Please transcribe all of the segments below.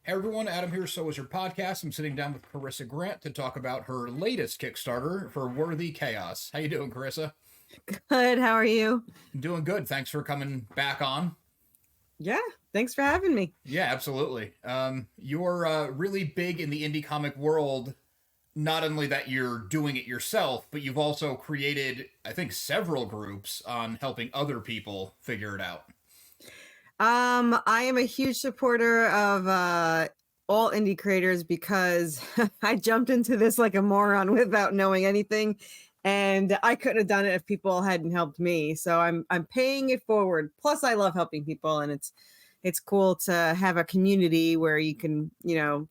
Hey everyone, Adam here, So Is Your Podcast. I'm sitting down with Corissa Grant to talk about her latest Kickstarter for Worthy Chaos. How you doing, Corissa? Good. How are you? Doing good. Thanks for coming back on. Yeah. Thanks for having me. Yeah, absolutely. You're really big in the indie comic world. Not only that you're doing it yourself, but you've also created, I think, several groups on helping other people figure it out. I am a huge supporter of all indie creators because I jumped into this like a moron without knowing anything, and I couldn't have done it if people hadn't helped me. So I'm paying it forward. Plus, I love helping people, and it's cool to have a community where you can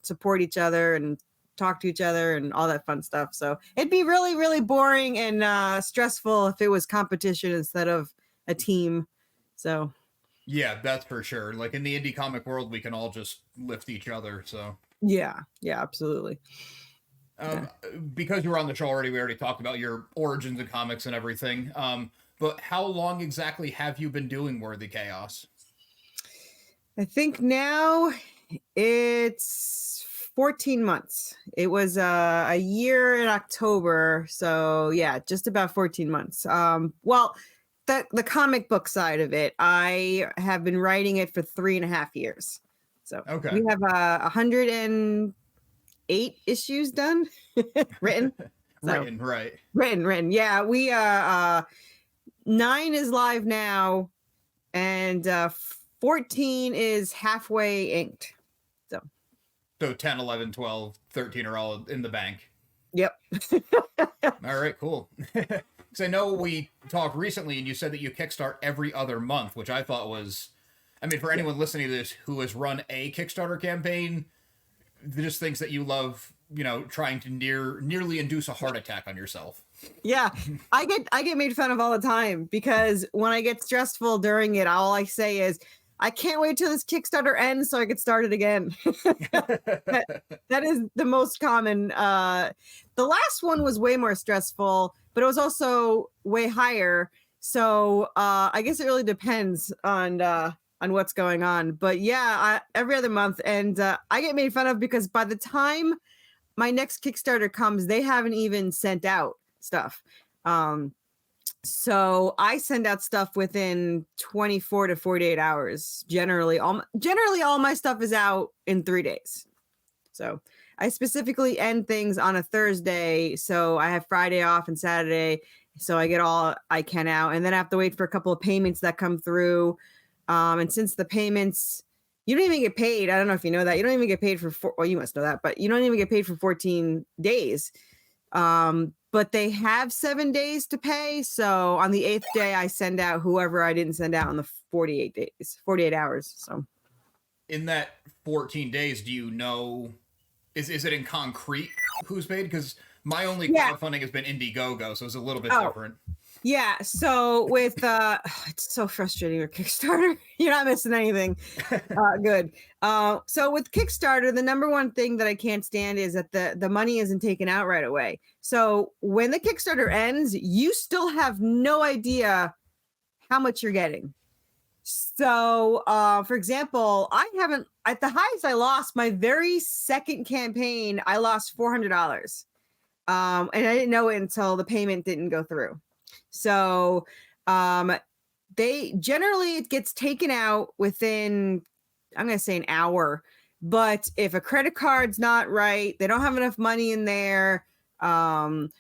support each other and talk to each other and all that fun stuff. So it'd be really, really boring and stressful if it was competition instead of a team. So. Yeah, that's for sure. Like in the indie comic world, we can all just lift each other. So Yeah, absolutely. because you were on the show already, we already talked about your origins in comics and everything. But how long exactly have you been doing Worthy Chaos? I think now it's 14 months. It was a year in October. So yeah, just about 14 months. Well, the comic book side of it, I have been writing it for 3.5 years. So Okay. We have 108 issues done, written. Written, right. Written. Yeah, we 9 is live now, and 14 is halfway inked. So 10, 11, 12, 13 are all in the bank. Yep. All right, cool. Because I know we talked recently and you said that you kickstart every other month, which I thought was, I mean, for anyone listening to this who has run a Kickstarter campaign, just thinks that you love, trying to nearly induce a heart attack on yourself. Yeah, I get made fun of all the time because when I get stressful during it, all I say is, I can't wait till this Kickstarter ends so I could start it again. that is the most common. The last one was way more stressful, but it was also way higher. So I guess it really depends on what's going on. But yeah, every other month, and I get made fun of because by the time my next Kickstarter comes, they haven't even sent out stuff. So I send out stuff within 24 to 48 hours. Generally all my stuff is out in 3 days. So I specifically end things on a Thursday. So I have Friday off and Saturday. So I get all I can out. And then I have to wait for a couple of payments that come through. And since the payments, you don't even get paid. I don't know if you know that. You don't even get paid for well, you must know that, but you don't even get paid for 14 days. But they have 7 days to pay. So on the 8th day, I send out whoever I didn't send out in the 48 hours. So in that 14 days, do you know, is it in concrete who's paid? Because my only crowdfunding has been Indiegogo, so it's a little bit different. Yeah, so with it's so frustrating with Kickstarter. You're not missing anything. Good. So with Kickstarter, the number one thing that I can't stand is that the money isn't taken out right away. So when the Kickstarter ends, you still have no idea how much you're getting. So for example, I haven't, at the highest I lost my very second campaign, I lost $400. And I didn't know it until the payment didn't go through. So they generally, it gets taken out within, I'm going to say an hour, but if a credit card's not right, they don't have enough money in there,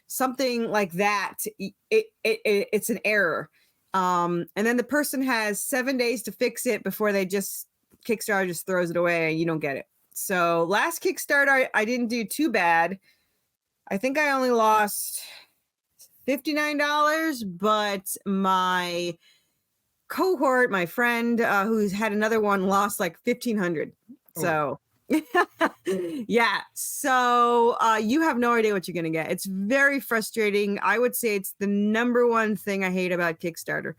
something like that, it's an error. And then the person has 7 days to fix it before Kickstarter just throws it away and you don't get it. So last Kickstarter, I didn't do too bad. I think I only lost $59, but my cohort, my friend who's had another one, lost like $1,500. So yeah, so you have no idea what you're gonna get. It's very frustrating. I would say it's the number one thing I hate about Kickstarter.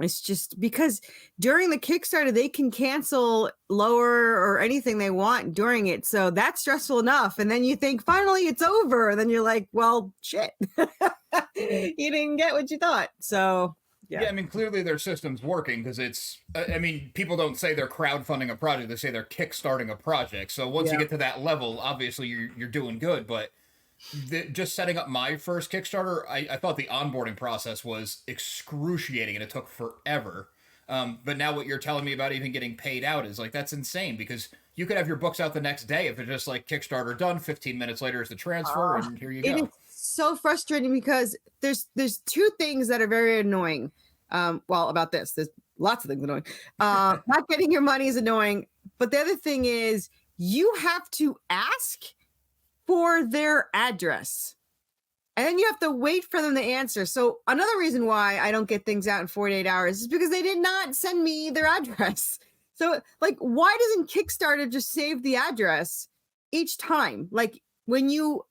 It's just because during the Kickstarter, they can cancel, lower, or anything they want during it. So that's stressful enough. And then you think, finally, it's over. And then you're like, well, shit. You didn't get what you thought. So Yeah, I mean, clearly their system's working because it's, I mean, people don't say they're crowdfunding a project, they say they're kickstarting a project. So once you get to that level, obviously you're doing good. But just setting up my first Kickstarter, I thought the onboarding process was excruciating and it took forever. But now what you're telling me about even getting paid out is like, that's insane because you could have your books out the next day if it's just like Kickstarter done, 15 minutes later is the transfer, and here you go. It is so frustrating because there's two things that are very annoying. Well, about this, there's lots of things annoying. Not getting your money is annoying, but the other thing is you have to ask for their address. And then you have to wait for them to answer. So another reason why I don't get things out in 48 hours is because they did not send me their address. So like, why doesn't Kickstarter just save the address each time? Like when you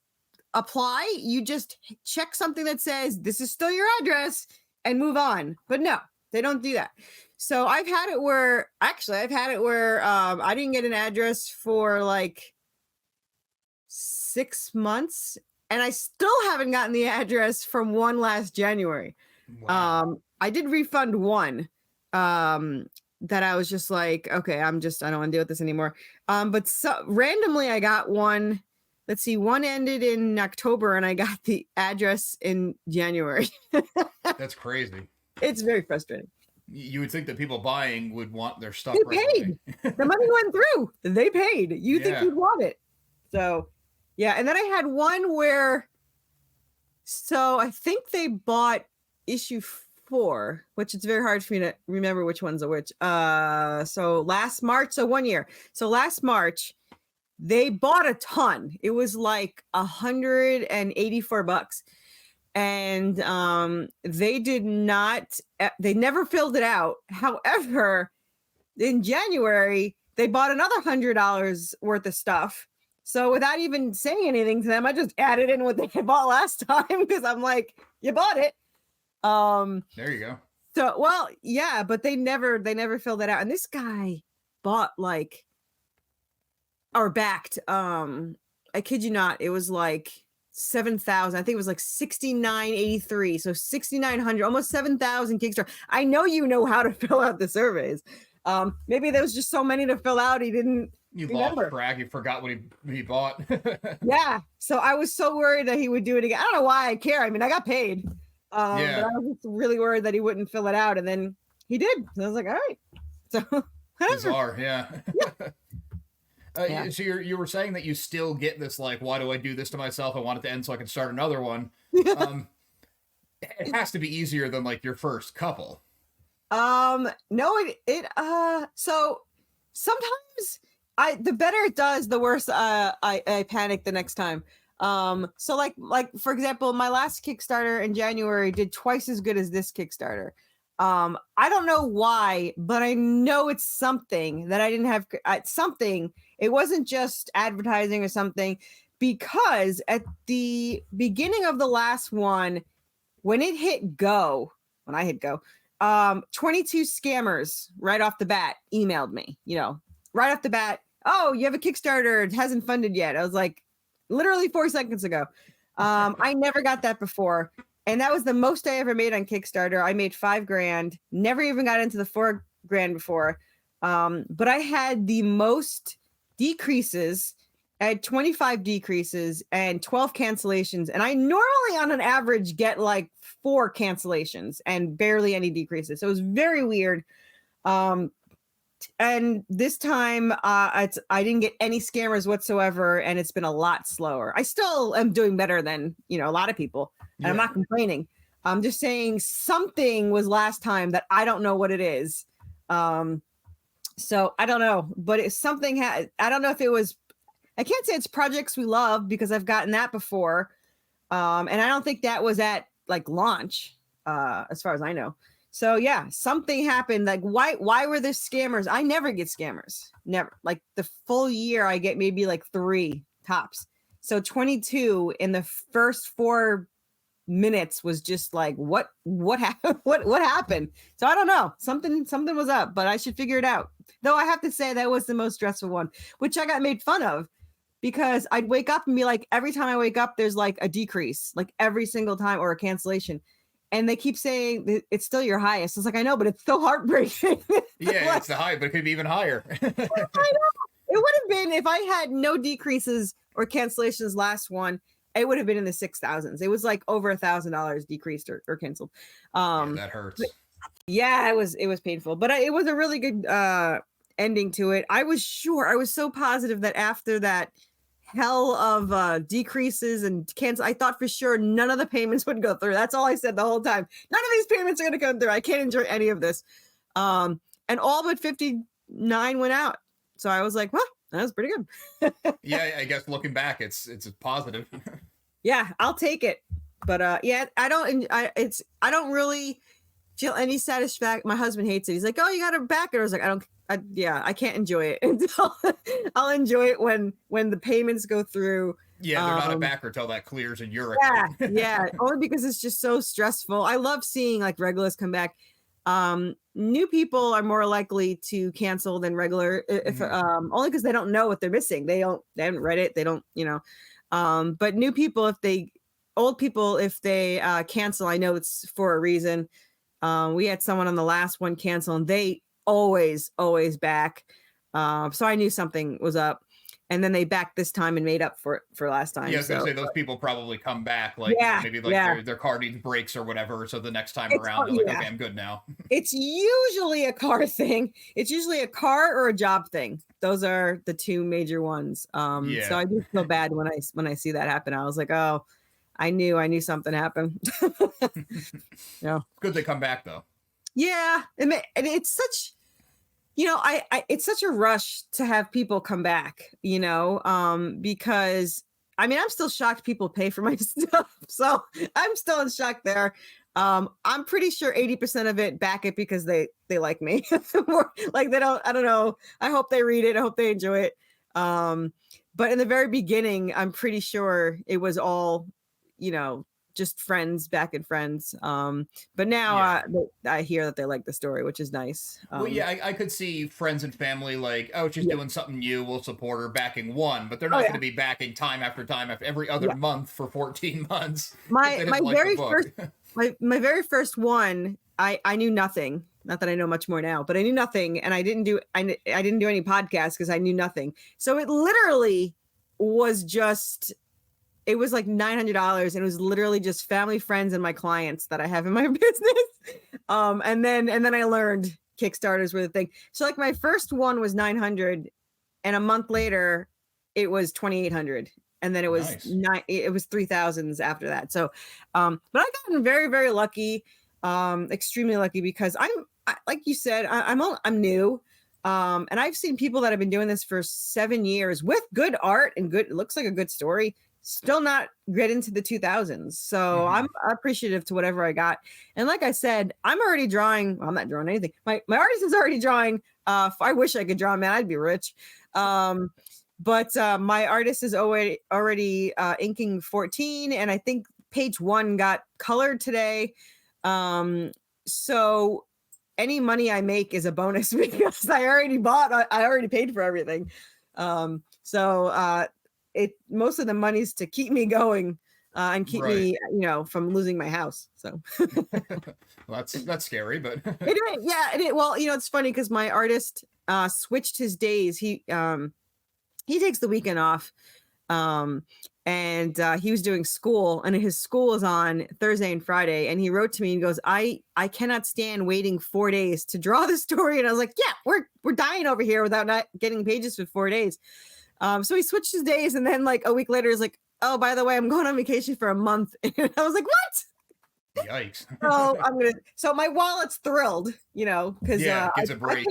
apply, you just check something that says, this is still your address and move on. But no, they don't do that. So I've had it where I didn't get an address for like 6 months. And I still haven't gotten the address from one last January. Wow. I did refund one that I was just like, okay, I don't want to deal with this anymore. But randomly I got one. Let's see, one ended in October and I got the address in January. That's crazy. It's very frustrating. You would think that people buying would want their stuff. They paid. The money went through. They paid. You think you'd want it. So... yeah, and then I had one where, so I think they bought issue 4, which it's very hard for me to remember which ones are which. So last March, so 1 year. So last March, they bought a ton. It was like $184, and they never filled it out. However, in January, they bought another $100 worth of stuff. So without even saying anything to them, I just added in what they bought last time because I'm like, you bought it. There you go. So, well, yeah, but they never filled it out. And this guy bought backed, I kid you not, it was like 7,000. I think it was like 6,983. So 6,900, almost 7,000 Kickstarter. I know you know how to fill out the surveys. Maybe there was just so many to fill out. He didn't. You lost track. You forgot what he bought. Yeah. So I was so worried that he would do it again. I don't know why I care. I mean, I got paid. But I was just really worried that he wouldn't fill it out. And then he did. So I was like, all right. So bizarre. Yeah. So you were saying that you still get this, like, why do I do this to myself? I want it to end so I can start another one. It has to be easier than like your first couple. No, so sometimes the better it does, the worse I panic the next time. So like for example, my last Kickstarter in January did twice as good as this Kickstarter. I don't know why, but I know it's something that I didn't have. Something. It wasn't just advertising or something, because at the beginning of the last one, when I hit go, 22 scammers right off the bat emailed me, right off the bat. Oh, you have a Kickstarter. It hasn't funded yet. I was like, literally 4 seconds ago. I never got that before. And that was the most I ever made on Kickstarter. I made $5,000, never even got into the $4,000 before. But I had the most decreases. I had 25 decreases and 12 cancellations. And I normally on an average get like 4 cancellations and barely any decreases. So it was very weird. And this time I didn't get any scammers whatsoever. And it's been a lot slower. I still am doing better than, a lot of people. And I'm not complaining. I'm just saying something was last time that I don't know what it is. So I don't know, but it's something. I don't know if it was, I can't say it's projects we love because I've gotten that before. And I don't think that was at like launch, as far as I know. So yeah, something happened. Like why were there scammers? I never get scammers. Never. Like the full year I get maybe like 3 tops. So 22 in the first 4 minutes was just like, what happened? What happened? So I don't know. Something was up, but I should figure it out. Though I have to say that was the most stressful one, which I got made fun of because I'd wake up and be like, every time I wake up, there's like a decrease, like every single time, or a cancellation. and they keep saying that it's still your highest. It's like, I know, but it's still heartbreaking. Yeah, it's the high, but it could be even higher. I know. It would have been, if I had no decreases or cancellations last one, it would have been in the 6,000s. It was like over $1,000 decreased or canceled. Yeah, that hurts. Yeah, it was painful, but it was a really good ending to it. I was so positive that after that hell of decreases and cancel, I thought for sure none of the payments would go through. That's all I said the whole time. None of these payments are going to come through. I can't enjoy any of this. And all but 59 went out. So I was like, well, that was pretty good. Yeah, I guess looking back, it's a positive. Yeah, I'll take it. But yeah, I don't really feel any satisfaction. My husband hates it. He's like, oh, you got to back it. I was like, I can't enjoy it. I'll enjoy it when the payments go through. Yeah, they're not a backer till that clears in your account. Yeah, only because it's just so stressful. I love seeing like regulars come back. New people are more likely to cancel than regular, if only because they don't know what they're missing. They haven't read it. They don't, but new people, old people, if they cancel, I know it's for a reason. We had someone on the last one cancel, and they always back. So I knew something was up. And then they backed this time and made up for last time. Yeah, I was gonna say those people probably come back, like maybe like their car needs brakes or whatever. So the next time around, they're like, okay, I'm good now. It's usually a car thing. It's usually a car or a job thing. Those are the two major ones. So I do feel bad when I see that happen. I was like, oh, I knew something happened. Yeah. Good they come back though. Yeah, and it's such. It's such a rush to have people come back, because I'm still shocked people pay for my stuff. So I'm still in shock there. I'm pretty sure 80% of it back it because they like me. Like I don't know. I hope they read it. I hope they enjoy it. But in the very beginning, I'm pretty sure it was all, just friends backing friends. But now I hear that they like the story, which is nice. Well, yeah, I could see friends and family like, oh, she's doing something new, we'll support her, backing one, but they're not going to be backing time after every other month for 14 months. My very first one, I knew nothing. Not that I know much more now, but I knew nothing, and I didn't do any podcasts because I knew nothing. So it literally was just. It was like $900, and it was literally just family, friends, and my clients that I have in my business. And then I learned Kickstarters were the thing. So like my first one was 900, and a month later it was 2,800, and then it was it was 3,000s after that. So, but I gotten very, very lucky, extremely lucky, because like you said, I'm new. And I've seen people that have been doing this for 7 years with good art and it looks like a good story. Still not get into the 2000s. So I'm appreciative to whatever I got. And like I said, I'm already drawing. Well, I'm not drawing anything. My artist is already drawing. I wish I could draw, man. I'd be rich. But my artist is already inking 14. And I think page 1 got colored today. So any money I make is a bonus because I already paid for everything. Most of the money's to keep me going and keep me, from losing my house. So well, that's scary, but well, it's funny because my artist switched his days. He takes the weekend off, and he was doing school, and his school is on Thursday and Friday. And he wrote to me and goes, I cannot stand waiting 4 days to draw the story. And I was like, yeah, we're dying over here without not getting pages for 4 days. So he switched his days, and then like a week later, he's like, "Oh, by the way, I'm going on vacation for a month." And I was like, "What?" Yikes! So my wallet's thrilled, because gets a break.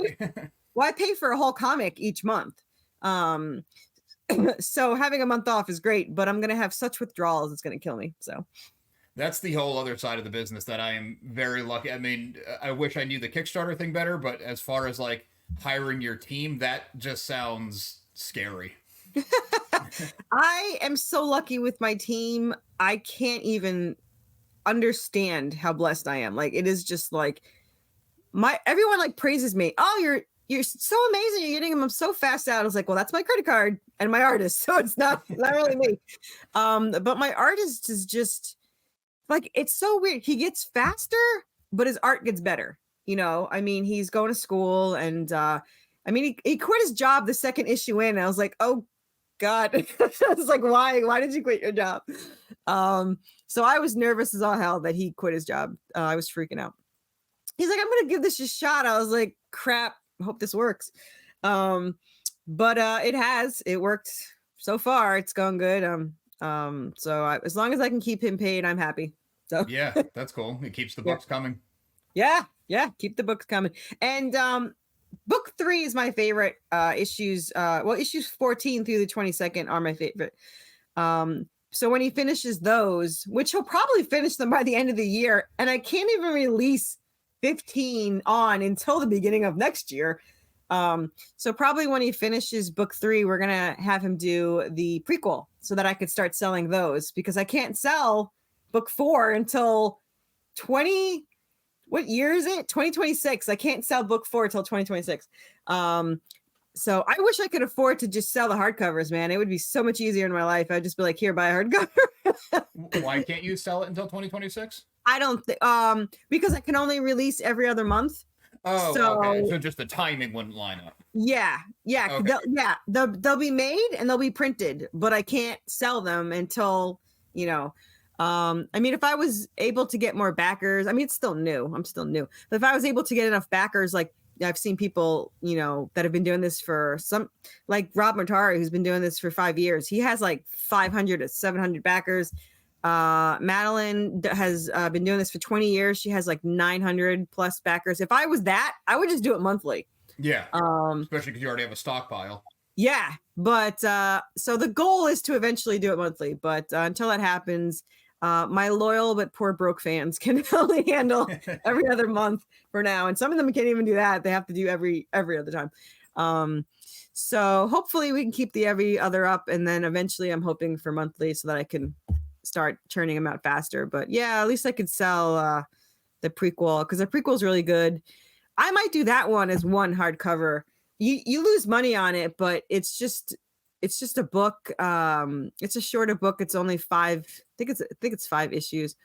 I pay for a whole comic each month. So having a month off is great, but I'm gonna have such withdrawals; it's gonna kill me. So that's the whole other side of the business that I am very lucky. I mean, I wish I knew the Kickstarter thing better, but as far as like hiring your team, that just sounds scary. I am so lucky with my team. I can't even understand how blessed I am. Like, it is just like everyone like praises me. Oh, you're so amazing. You're getting them so fast out. I was like, well, that's my credit card and my artist. So it's not really me. But my artist is just, like, it's so weird. He gets faster, but his art gets better. You know, I mean, he's going to school, and I mean, he quit his job the second issue in. I was like, oh God. I was like, why did you quit your job? So I was nervous as all hell that he quit his job. I was freaking out. He's like, I'm gonna give this a shot. I was like, crap, hope this works. But it worked so far. It's going good. As long as I can keep him paid, I'm happy. So Yeah, that's cool. It keeps the books coming. yeah, keep the books coming. And book 3 is my favorite. Issues 14 through the 22nd are my favorite. So when he finishes those, which he'll probably finish them by the end of the year, and I can't even release 15 on until the beginning of next year. So probably when he finishes book 3, we're gonna have him do the prequel so that I could start selling those, because I can't sell book 4 until what year is it? 2026. I can't sell book 4 until 2026. So I wish I could afford to just sell the hardcovers, man. It would be so much easier in my life. I'd just be like, here, buy a hardcover. Why can't you sell it until 2026? I don't think, because I can only release every other month. Oh, so, okay. So just the timing wouldn't line up. Yeah. Okay. They'll be made and they'll be printed, but I can't sell them until, I mean, if I was able to get more backers, I mean, it's still new. I'm still new. But if I was able to get enough backers, like I've seen people, that have been doing this for like Rob Matari, who's been doing this for 5 years. He has like 500 to 700 backers. Madeline has been doing this for 20 years. She has like 900 plus backers. If I was that, I would just do it monthly. Yeah. Especially because you already have a stockpile. Yeah. But so the goal is to eventually do it monthly. But until that happens, my loyal but poor broke fans can only handle every other month for now. And some of them can't even do that. They have to do every other time. So hopefully we can keep the every other up. And then eventually I'm hoping for monthly so that I can start churning them out faster. But yeah, at least I could sell the prequel, because the prequel is really good. I might do that one as one hardcover. You lose money on it, but it's just a book. It's a shorter book. It's only 5. I think it's 5 issues.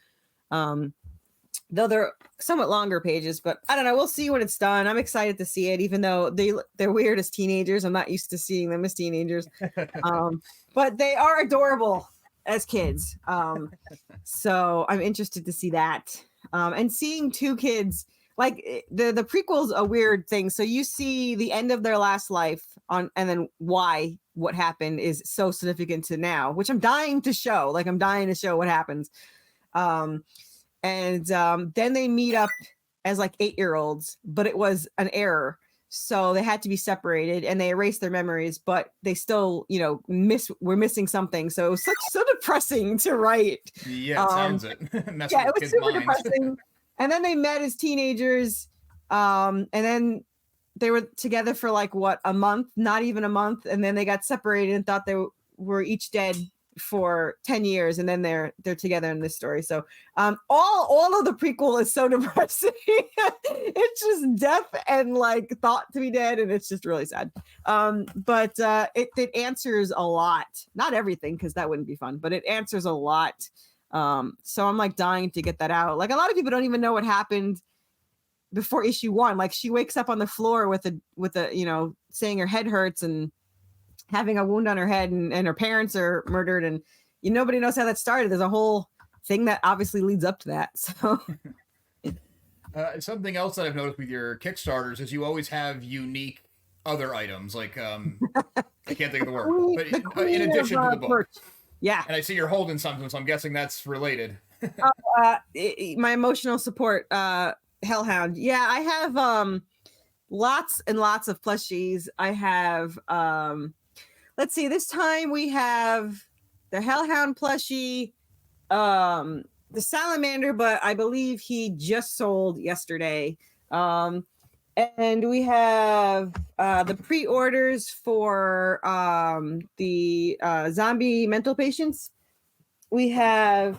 Though they're somewhat longer pages, but I don't know. We'll see when it's done. I'm excited to see it, even though they're weird as teenagers. I'm not used to seeing them as teenagers. But they are adorable as kids. So I'm interested to see that. And seeing 2 kids, like the prequel's a weird thing. So you see the end of their last life and then what happened is so significant to now, which I'm dying to show. Like, I'm dying to show what happens. And then they meet up as like 8-year-olds, but it was an error. So they had to be separated and they erased their memories, but they still, were missing something. So it was so depressing to write. Yeah, it sounds it. Yeah, it was super depressing. And then they met as teenagers. And then they were together for like a month, not even a month. And then they got separated and thought they were each dead for 10 years. And then they're together in this story. So all of the prequel is so depressing. It's just death and like thought to be dead. And it's just really sad. But it answers a lot, not everything, because that wouldn't be fun, but it answers a lot. So I'm like dying to get that out. Like, a lot of people don't even know what happened before issue 1. Like, she wakes up on the floor with a saying her head hurts and having a wound on her head, and her parents are murdered, and nobody knows how that started. There's a whole thing that obviously leads up to that. So something else that I've noticed with your Kickstarters is you always have unique other items. Like I can't think of the word, but in addition to the book. Merch. Yeah. And I see you're holding something, so I'm guessing that's related. My emotional support, Hellhound. Yeah, I have lots and lots of plushies. I have let's see, this time we have the Hellhound plushie, the Salamander, but I believe he just sold yesterday. And we have the pre-orders for the zombie mental patients. We have,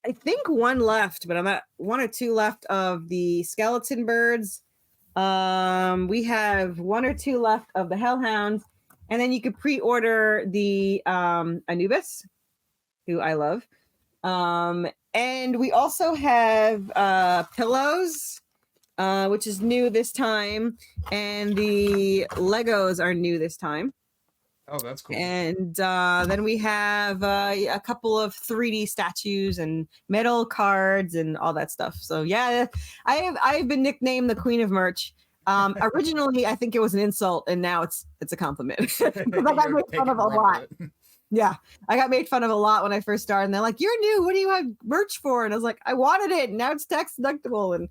I think, 1 left, but I'm at 1 or 2 left of the skeleton birds. We have 1 or 2 left of the Hellhounds. And then you could pre-order the Anubis, who I love. And we also have pillows, which is new this time, and the Legos are new this time. Oh, that's cool. And then we have a couple of 3D statues and metal cards and all that stuff. So yeah, I've been nicknamed the Queen of Merch. Originally, I think it was an insult, and now it's a compliment. Because I got made fun of a lot. Yeah, I got made fun of a lot when I first started, and they're like, "You're new. What do you have merch for?" And I was like, "I wanted it, and now it's tax deductible."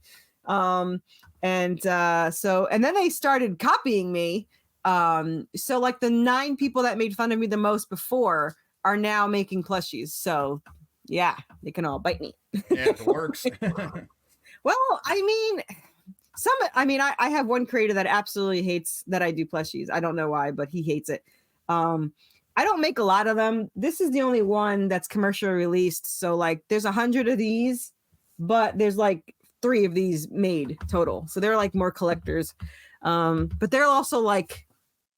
And then they started copying me. So like the 9 people that made fun of me the most before are now making plushies. So yeah, they can all bite me. Yeah, it works. Well, I have one creator that absolutely hates that I do plushies. I don't know why, but he hates it. I don't make a lot of them. This is the only one that's commercially released. So like there's 100 of these, but there's like 3 of these made total. So they're like more collectors. But they're also like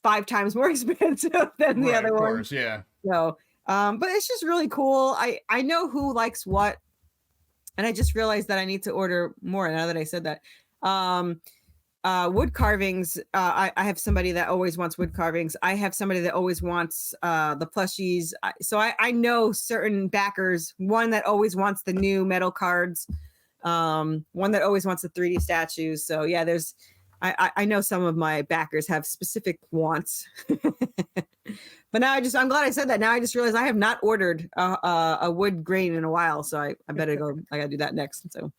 5 times more expensive than the other one. Of course, yeah. So, but it's just really cool. I know who likes what, and I just realized that I need to order more now that I said that. Wood carvings. I have somebody that always wants wood carvings. I have somebody that always wants the plushies. So I know certain backers. One that always wants the new metal cards. One that always wants the 3D statues. So yeah, I know some of my backers have specific wants. But now I'm glad I said that. Now I just realized I have not ordered a wood grain in a while. So I better go. I gotta do that next. So.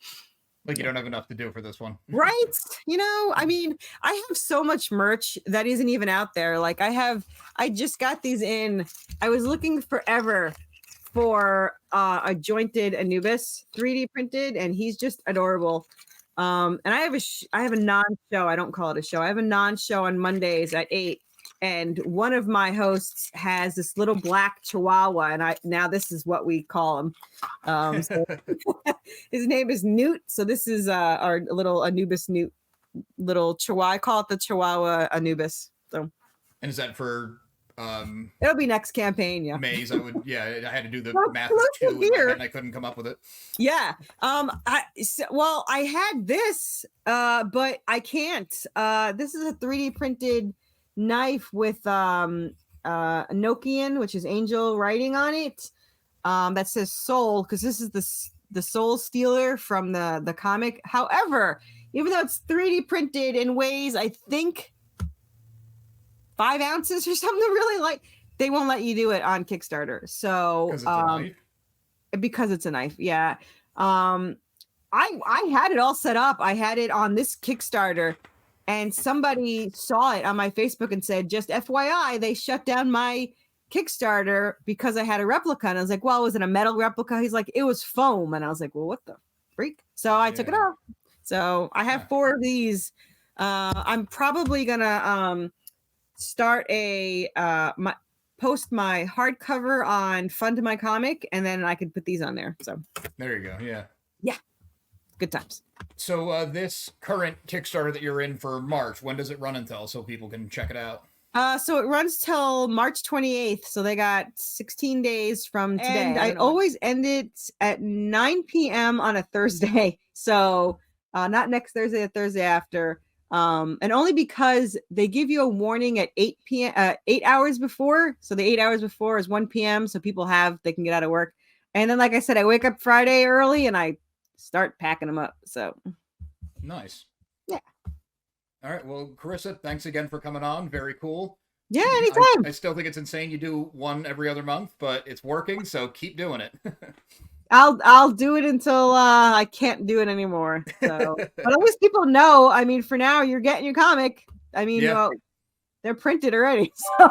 Like you don't have enough to do for this one. Right. I mean, I have so much merch that isn't even out there. Like I just got these in. I was looking forever for a jointed Anubis 3D printed, and he's just adorable. And I have a non-show. I don't call it a show. I have a non-show on Mondays at 8. And one of my hosts has this little black chihuahua, and now this is what we call him. So his name is Newt. So this is our little Anubis Newt, little chihuahua. I call it the Chihuahua Anubis. So, and is that for? It'll be next campaign. Yeah, Maze. I had to do the math of 2 here, and I couldn't come up with it. Yeah. I had this, but I can't. This is a 3D printed knife with Nokian, which is angel writing on it, that says soul, because this is the soul stealer from the comic. However, even though it's 3D printed and weighs, I think 5 ounces or something, really light, they won't let you do it on Kickstarter. So because it's a knife, yeah. I had it all set up. I had it on this Kickstarter. And somebody saw it on my Facebook and said, just FYI, they shut down my Kickstarter because I had a replica. And I was like, well, was it a metal replica? He's like, it was foam. And I was like, well, what the freak? So I took it off. So I have 4 of these. I'm probably going to start post my hardcover on Fund My Comic, and then I could put these on there. So there you go. Yeah. Yeah. Good times. So this current Kickstarter that you're in for March, when does it run until so people can check it out? So it runs till March 28th. So they got 16 days from today. And I always end it at 9 p.m. on a Thursday. So not next Thursday, the Thursday after. And only because they give you a warning at 8 p.m. 8 hours before. So the 8 hours before is 1 p.m. So they can get out of work. And then, like I said, I wake up Friday early and I start packing them up. So nice. Yeah. All right. Well, Corissa, thanks again for coming on. Very cool. Yeah, anytime. I still think it's insane you do one every other month, but it's working, so keep doing it. I'll do it until I can't do it anymore. So, but at least people know. I mean, for now, you're getting your comic. I mean, well, they're printed already. So.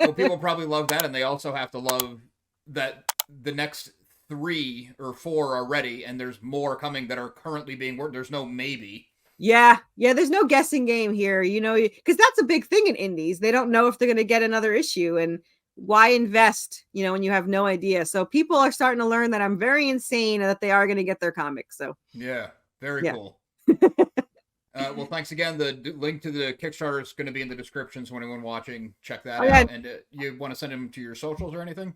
Well, people probably love that, and they also have to love that the next 3 or 4 are ready, and there's more coming that are currently being worked. There's no maybe. Yeah. There's no guessing game here, because that's a big thing in indies. They don't know if they're going to get another issue, and why invest, when you have no idea. So people are starting to learn that I'm very insane and that they are going to get their comics. So yeah, very cool. Well, thanks again. The link to the Kickstarter is going to be in the description, so anyone watching, check that out. And you want to send them to your socials or anything?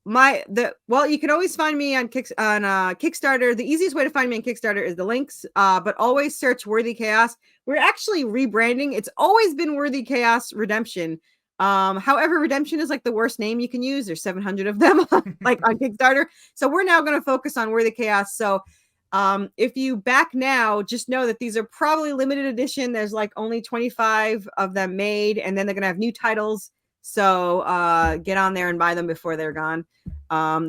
you can always find me on Kickstarter. The easiest way to find me on Kickstarter is the links, but always search Worthy Chaos. We're actually rebranding. It's always been Worthy Chaos Redemption. However, Redemption is like the worst name you can use. There's 700 of them like on Kickstarter. So we're now going to focus on Worthy Chaos. So if you back now, just know that these are probably limited edition. There's like only 25 of them made, and then they're going to have new titles. So get on there and buy them before they're gone.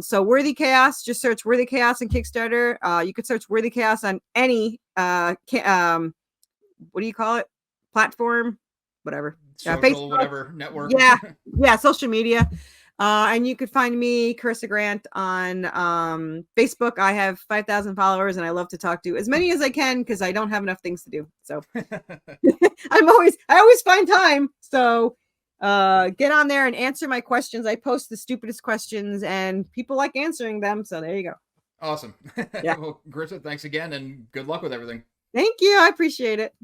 So Worthy Chaos, just search Worthy Chaos on Kickstarter. You could search Worthy Chaos on any what do you call it? Platform, whatever. Social, Facebook, whatever, network. Yeah, social media. And you could find me, Corissa Grant, on Facebook. I have 5,000 followers, and I love to talk to as many as I can because I don't have enough things to do. So I always find time. So get on there and answer my questions. I post the stupidest questions, and people like answering them. So there you go. Awesome. Yeah. Well, Corissa, thanks again, and good luck with everything. Thank you. I appreciate it.